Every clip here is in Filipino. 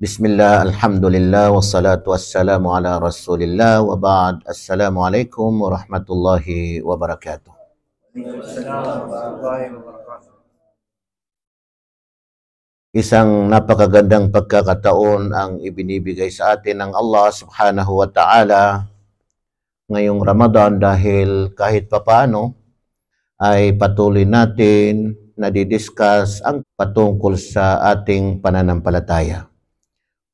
Bismillah, alhamdulillah, wassalatu wassalamu ala rasulillah, wa ba'd. Assalamualaikum warahmatullahi wabarakatuh. Isang napakagandang pagkakataon ang ibinibigay sa atin ng Allah subhanahu wa ta'ala ngayong Ramadan dahil kahit papaano ay patuloy natin nadidiscuss ang patungkol sa ating pananampalataya,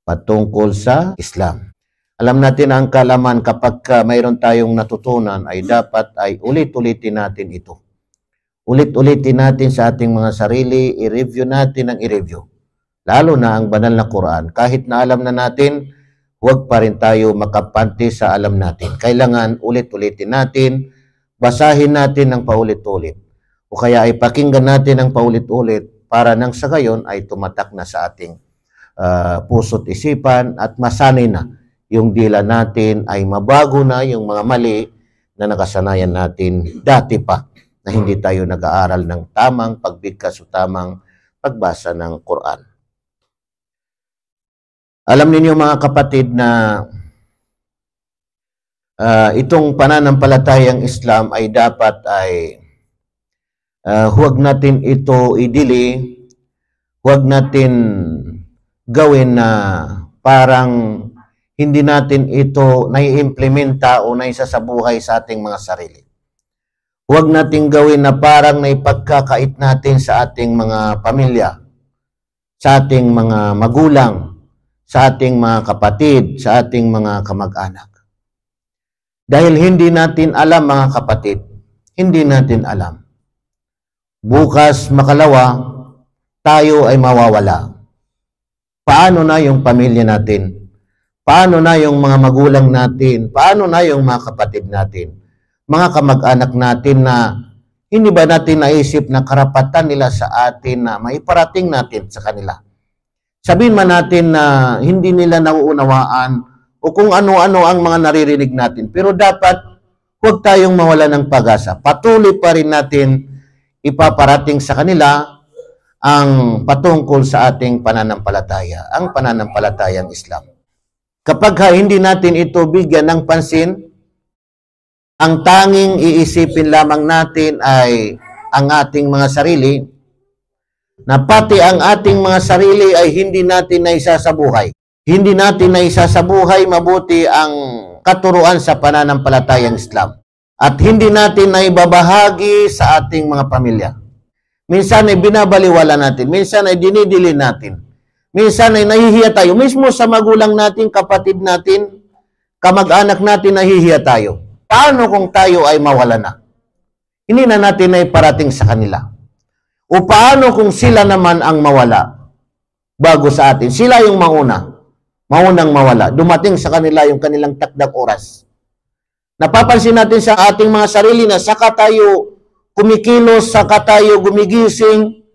patungkol sa Islam. Alam natin ang kalaman kapag mayroon tayong natutunan ay dapat ay ulit-ulitin natin ito. Ulit-ulitin natin sa ating mga sarili, i-review natin ang i-review. Lalo na ang banal na Quran. Kahit na alam na natin, huwag pa rin tayo makapanti sa alam natin. Kailangan ulit-ulitin natin, basahin natin ng paulit-ulit. O kaya ay pakinggan natin ng paulit-ulit para nang sa gayon ay tumatak na sa ating puso't isipan at masanay na yung dila natin ay mabago na yung mga mali na nakasanayan natin dati pa na hindi tayo nag-aaral ng tamang pagbigkas o tamang pagbasa ng Quran. Alam ninyo mga kapatid na itong pananampalatayang Islam ay dapat ay huwag natin ito idili, huwag natin gawin na parang hindi natin ito nai-implementa o naisasabuhay sa ating mga sarili. Huwag natin gawin na parang naipagkakait natin sa ating mga pamilya, sa ating mga magulang, sa ating mga kapatid, sa ating mga kamag-anak. Dahil hindi natin alam mga kapatid, hindi natin alam. Bukas makalawa, tayo ay mawawala. Paano na yung pamilya natin? Paano na yung mga magulang natin? Paano na yung mga kapatid natin? Mga kamag-anak natin na hindi ba natin naisip na karapatan nila sa atin na maiparating natin sa kanila? Sabihin man natin na hindi nila nauunawaan o kung ano-ano ang mga naririnig natin. Pero dapat huwag tayong mawala ng pag-asa. Patuloy pa rin natin ipaparating sa kanila ang patungkol sa ating pananampalataya, ang pananampalatayang Islam. Kapag hindi natin ito bigyan ng pansin, ang tanging iisipin lamang natin ay ang ating mga sarili, na pati ang ating mga sarili ay hindi natin naisasabuhay. Hindi natin naisasabuhay mabuti ang katuruan sa pananampalatayang Islam. At hindi natin naibabahagi sa ating mga pamilya. Minsan ay binabaliwala natin, minsan ay dinidili natin. Minsan ay nahihiya tayo. Mismo sa magulang natin, kapatid natin, kamag-anak natin, nahihiya tayo. Paano kung tayo ay mawala na? Hindi na natin na iparating sa kanila. O paano kung sila naman ang mawala bago sa atin? Sila yung maunang mawala. Dumating sa kanila yung kanilang takdang oras. Napapansin natin sa ating mga sarili na saka tayo kumikilos, saka tayo gumigising,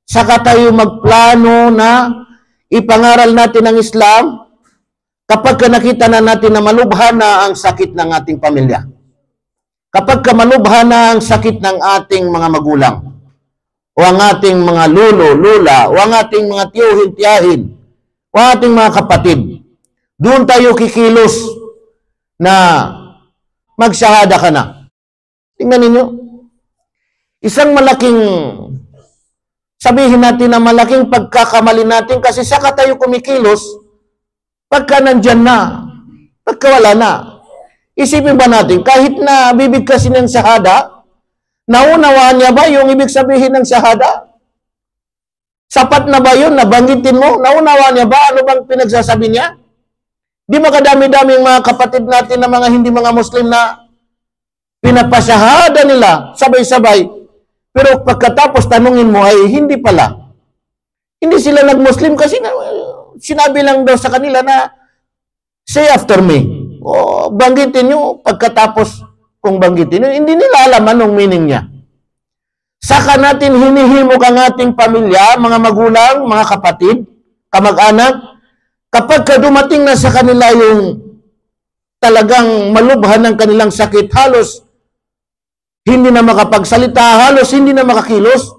saka tayo magplano na ipangaral natin ang Islam kapag nakita na natin na malubha na ang sakit ng ating pamilya. Kapag malubha na ang sakit ng ating mga magulang, o ang ating mga lolo, lula, o ang ating mga tiyuhin, tiyahin, o ang ating mga kapatid, doon tayo kikilos na magsahada ka na. Tingnan ninyo, isang malaking sabihin natin na malaking pagkakamali natin kasi saka tayo kumikilos pagka nandyan na, pagka wala na. Isipin ba natin, kahit na bibigkasin ng shahada, naunawaan niya ba yung ibig sabihin ng shahada? Sapat na ba yun? Nabanggitin mo? Naunawaan niya ba? Ano bang pinagsasabi niya? Di makadami-daming mga kapatid natin na mga hindi mga Muslim na pinapashahada nila, sabay-sabay. Pero pagkatapos tanungin mo ay hindi pala. Hindi sila nag-Muslim kasi sinabi lang daw sa kanila na say after me. O banggitin nyo pagkatapos kung banggitin nyo. Hindi nila alam anong meaning niya. Saka natin hinihimok ang ating pamilya, mga magulang, mga kapatid, kamag-anak. Kapag dumating na sa kanila yung talagang malubhan ng kanilang sakit, halos hindi na makapagsalita, halos hindi na makakilos,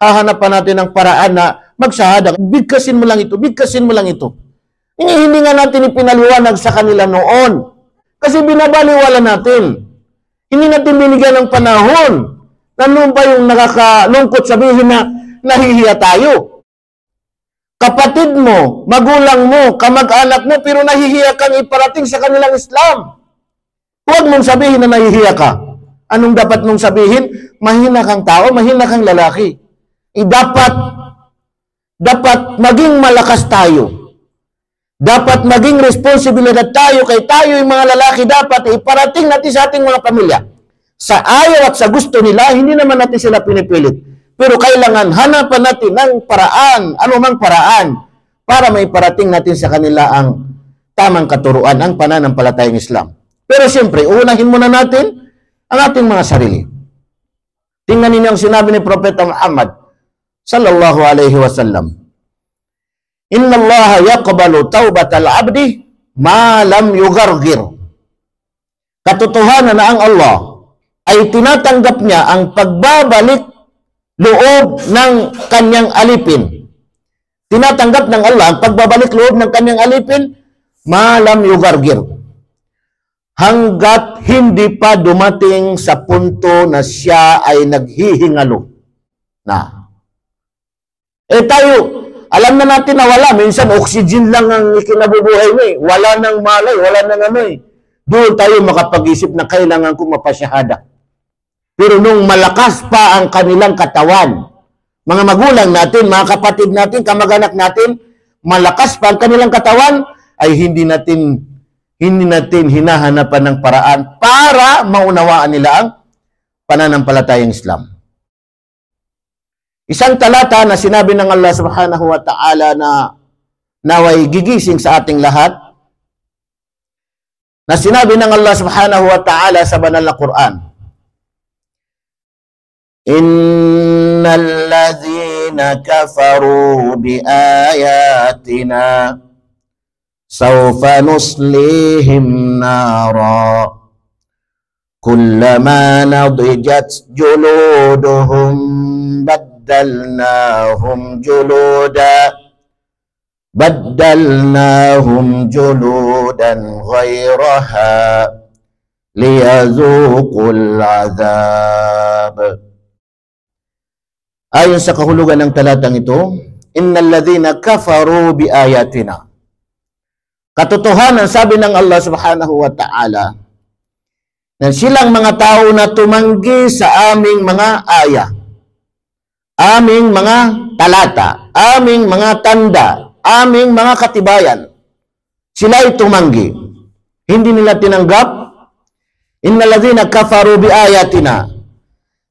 hahanapan natin ng paraan na magsahada. Bigkasin mo lang ito, bigkasin mo lang ito. Hindi nga natin ipinaliwanag sa kanila noon. Kasi binabaliwala natin. Hindi natin binigyan ng panahon. Ano ba yung nakakalungkot sabihin na nahihiya tayo? Kapatid mo, magulang mo, kamag-anak mo, pero nahihiya kang iparating sa kanilang Islam. Huwag mong sabihin na nahihiya ka. Anong dapat mong sabihin? Mahina kang tao, mahina kang lalaki. Dapat maging malakas tayo. Dapat maging responsibilidad tayo kay tayo yung mga lalaki dapat iparating natin sa ating mga pamilya. Sa ayaw at sa gusto nila, hindi naman natin sila pinipilit. Pero kailangan hanapan natin ng paraan, anumang paraan, para may parating natin sa kanila ang tamang katuruan, ang pananampalatayang Islam. Pero siyempre, uunahin muna natin ang ating mga sarili. Tingnan ninyo ang sinabi ni Propeta Muhammad sallallahu alaihi wasallam. Inna Allah yaqbalu taubatal abdi ma lam yugargir. Katotohanan na ang Allah ay tinatanggap niya ang pagbabalik loob ng kanyang alipin. Tinatanggap ng Allah ang pagbabalik loob ng kanyang alipin ma lam yugargir. Hanggat hindi pa dumating sa punto na siya ay naghihingalo na. Tayo, alam na natin na wala. Minsan, oxygen lang ang ikinabubuhay mo eh. Wala nang malay, wala nang ano eh. Doon tayo makapag-isip na kailangan kong mapasyahada. Pero nung malakas pa ang kanilang katawan, mga magulang natin, mga kapatid natin, kamag-anak natin, malakas pa ang kanilang katawan, ay hindi natin hinahanapan ng paraan para maunawaan nila ang pananampalatayang Islam. Isang talata na sinabi ng Allah subhanahu wa ta'ala na naway gigising sa ating lahat, na sinabi ng Allah subhanahu wa ta'ala sa banal na Quran, Innal ladhina kafaru bi ayatina sawfa nuslihim nara kullama nadijat juluduhum baddalnahum juludan ghairaha liyazuqul azab. Ayon sa kahulugan ng talatang ito, innal ladhina kafaru bi ayatina. Katotohanan, sabi ng Allah subhanahu wa ta'ala, na silang mga tao na tumanggi sa aming mga aya, aming mga talata, aming mga tanda, aming mga katibayan. Sila'y tumanggi. Hindi nila tinanggap. Innal ladhina kafaru bi ayatina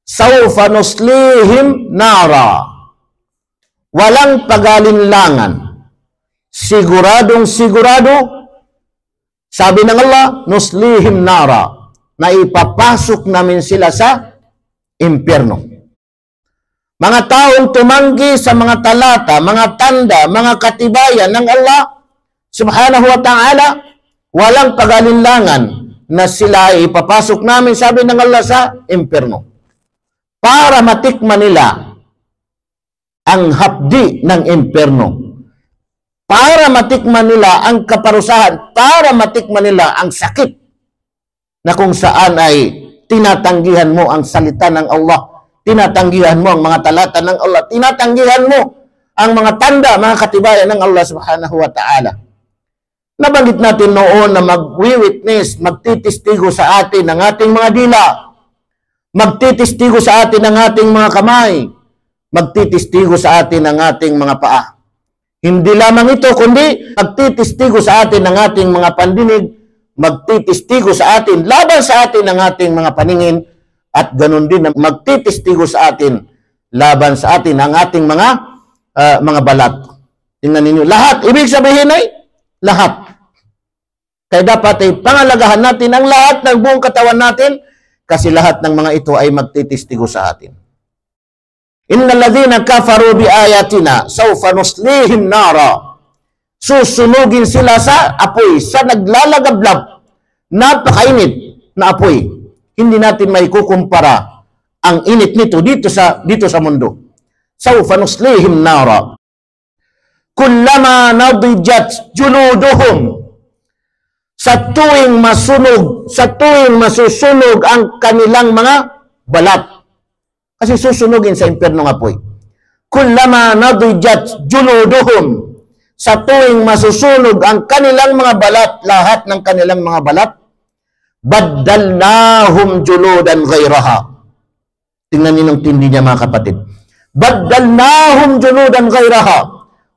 sawfa nuslihim nara. Walang pag-alinlangan. Siguradong sigurado, sabi ng Allah, nuslihim nara, na ipapasok namin sila sa impyerno. Mga taong tumanggi sa mga talata, mga tanda, mga katibayan ng Allah subhanahu wa ta'ala, walang pag-alinlangan na sila ay ipapasok namin, sabi ng Allah, sa impyerno. Para matikman nila ang hapdi ng impyerno. Para matikman nila ang kaparusahan. Para matikman nila ang sakit na kung saan ay tinatanggihan mo ang salita ng Allah. Tinatanggihan mo ang mga talata ng Allah. Tinatanggihan mo ang mga tanda, mga katibayan ng Allah subhanahu wa ta'ala. Nabanggit natin noon na mag-witness, magtitistigo sa atin ng ating mga dila. Magtitistigo sa atin ng ating mga kamay. Magtitistigo sa atin ng ating mga paa. Hindi lamang ito, kundi magtitistigo sa atin ng ating mga pandinig, magtitistigo sa atin, laban sa atin ng ating mga paningin, at ganun din magtitistigo sa atin, laban sa atin ang ating mga balat. Tingnan ninyo, lahat, ibig sabihin ay lahat. Kaya dapat ay pangalagahan natin ang lahat ng buong katawan natin, kasi lahat ng mga ito ay magtitistigo sa atin. Innal ladhina kafaru bi ayatina sawfa nuslihim nara. Susunugin sila sa apoy, sa naglalagablab, napakainit na apoy. Hindi natin may kukumpara ang init nito dito sa mundo. Sawfa nuslihim nara kullama nadijat juluduhum, sa tuwing masusunog ang kanilang mga balat. Kasi susunugin sa impyerno nga po. Kullama nadijat juluduhum, sa tuwing masusunog ang kanilang mga balat, lahat ng kanilang mga balat, baddalnahum juludan ghairaha. Tingnan niyo ng tindi niya, mga kapatid. Baddalnahum juludan ghairaha.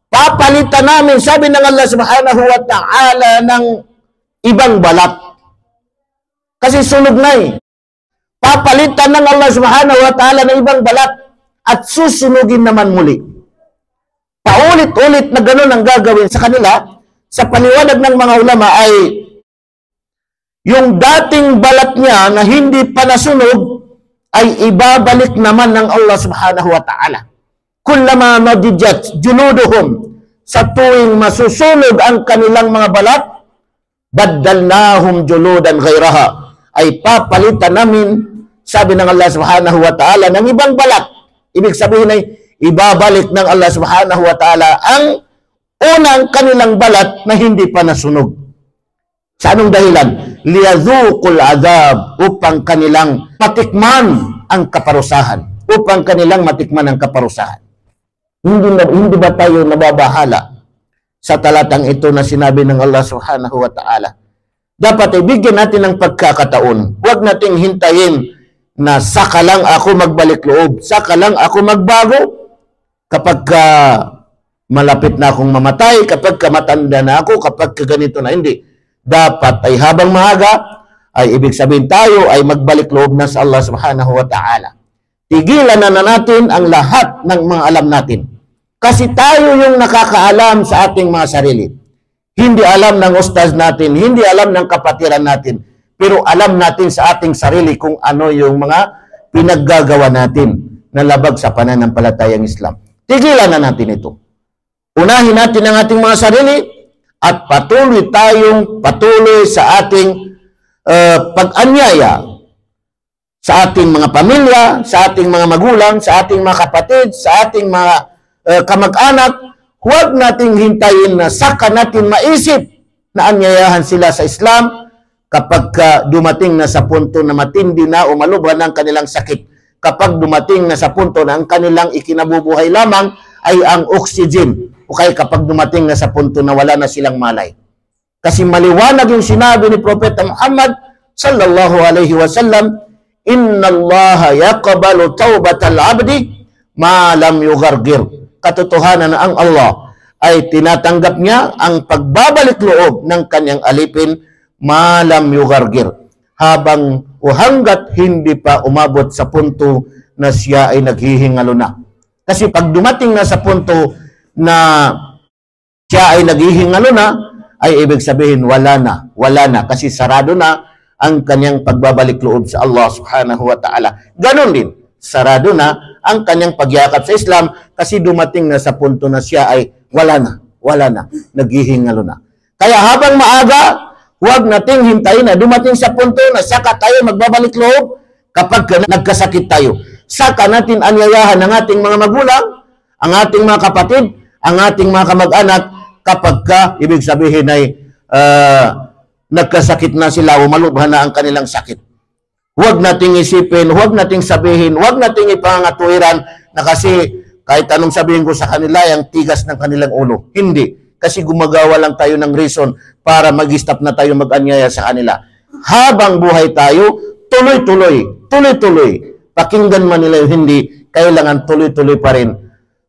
Papalitan namin, sabi ng Allah subhanahu wa ta'ala, ng ibang balat. Kasi sunog na eh. Papalitan ng Allah subhanahu wa ta'ala ng ibang balat at susunugin naman muli. Paulit-ulit na gano'n ang gagawin sa kanila. Sa paliwanag ng mga ulama ay yung dating balat niya na hindi pa nasunog ay ibabalik naman ng Allah subhanahu wa ta'ala. Kullama nadijat juluduhum, sa tuwing masusunog ang kanilang mga balat, baddalnahum juludan ghairaha, ay papalitan namin, sabi ng Allah subhanahu wa ta'ala, ng ibang balat. Ibig sabihin ay ibabalik ng Allah subhanahu wa ta'ala ang unang kanilang balat na hindi pa nasunog. Sa anong dahilan? Liyadhuqul azab, upang kanilang matikman ang kaparusahan. Upang kanilang matikman ang kaparusahan. Hindi ba tayo nababahala sa talatang ito na sinabi ng Allah subhanahu wa ta'ala? Dapat ibigyan natin ng pagkakataon. Huwag nating hintayin na saka lang ako magbalik loob, saka lang ako magbago. Kapag malapit na akong mamatay, kapag matanda na ako, kapag ganito na, hindi. Dapat ay habang maaga, ay ibig sabihin tayo ay magbalik loob na sa Allah subhanahu wa ta'ala. Tigilan na natin ang lahat ng mga alam natin. Kasi tayo yung nakakaalam sa ating mga sarili. Hindi alam ng ustaz natin, hindi alam ng kapatiran natin, pero alam natin sa ating sarili kung ano yung mga pinaggagawa natin na labag sa pananampalatayang Islam. Tigilan na natin ito. Unahin natin ang ating mga sarili at patuloy sa ating pag-anyaya sa ating mga pamilya, sa ating mga magulang, sa ating mga kapatid, sa ating mga kamag-anak. Huwag nating hintayin na saka natin maisip na anyayahan sila sa Islam kapag dumating na sa punto na matindi na o malubhan ng kanilang sakit. Kapag dumating na sa punto na ang kanilang ikinabubuhay lamang ay ang oxygen, o kaya kapag dumating na sa punto na wala na silang malay. Kasi maliwanag yung sinabi ni Propeta Muhammad sallallahu alaihi wasallam, inna Allah yaqbalu tawbatal abdi ma lam yughargir. Katotohanan na ang Allah ay tinatanggap niya ang pagbabalik loob ng kanyang alipin ma lam yughargir, habang o hanggat hindi pa umabot sa punto na siya ay naghihingalo na. Kasi pag dumating na sa punto na siya ay naghihingalo na, ay ibig sabihin wala na, kasi sarado na ang kanyang pagbabalik loob sa Allah subhanahu wa ta'ala. Ganon din, sarado na ang kanyang pagyakap sa Islam kasi dumating na sa punto na siya ay wala na, naghihingalo na. Kaya habang maaga, huwag nating hintayin na dumating sa punto na saka tayo magbabalik loob. Kapag nagkasakit tayo, saka natin anyayahan ang ating mga magulang, ang ating mga kapatid, ang ating mga kamag-anak, kapag ibig sabihin ay nagkasakit na sila o malubhan na ang kanilang sakit. Huwag nating isipin, huwag nating sabihin, huwag nating ipangatuwiran na kasi kahit anong sabihin ko sa kanila, yung tigas ng kanilang ulo. Hindi. Kasi gumagawa lang tayo ng reason para mag-stop na tayo mag-anyaya sa kanila. Habang buhay tayo, tuloy-tuloy. Pakinggan man nila yung hindi, kailangan tuloy-tuloy pa rin.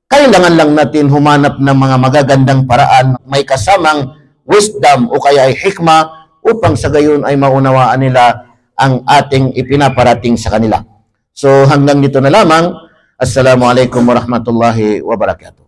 Kailangan lang natin humanap ng mga magagandang paraan, may kasamang wisdom o kaya ay hikma, upang sa gayon ay maunawaan nila ang ating ipinaparating sa kanila. So hanggang dito na lamang. Assalamualaikum warahmatullahi wabarakatuh.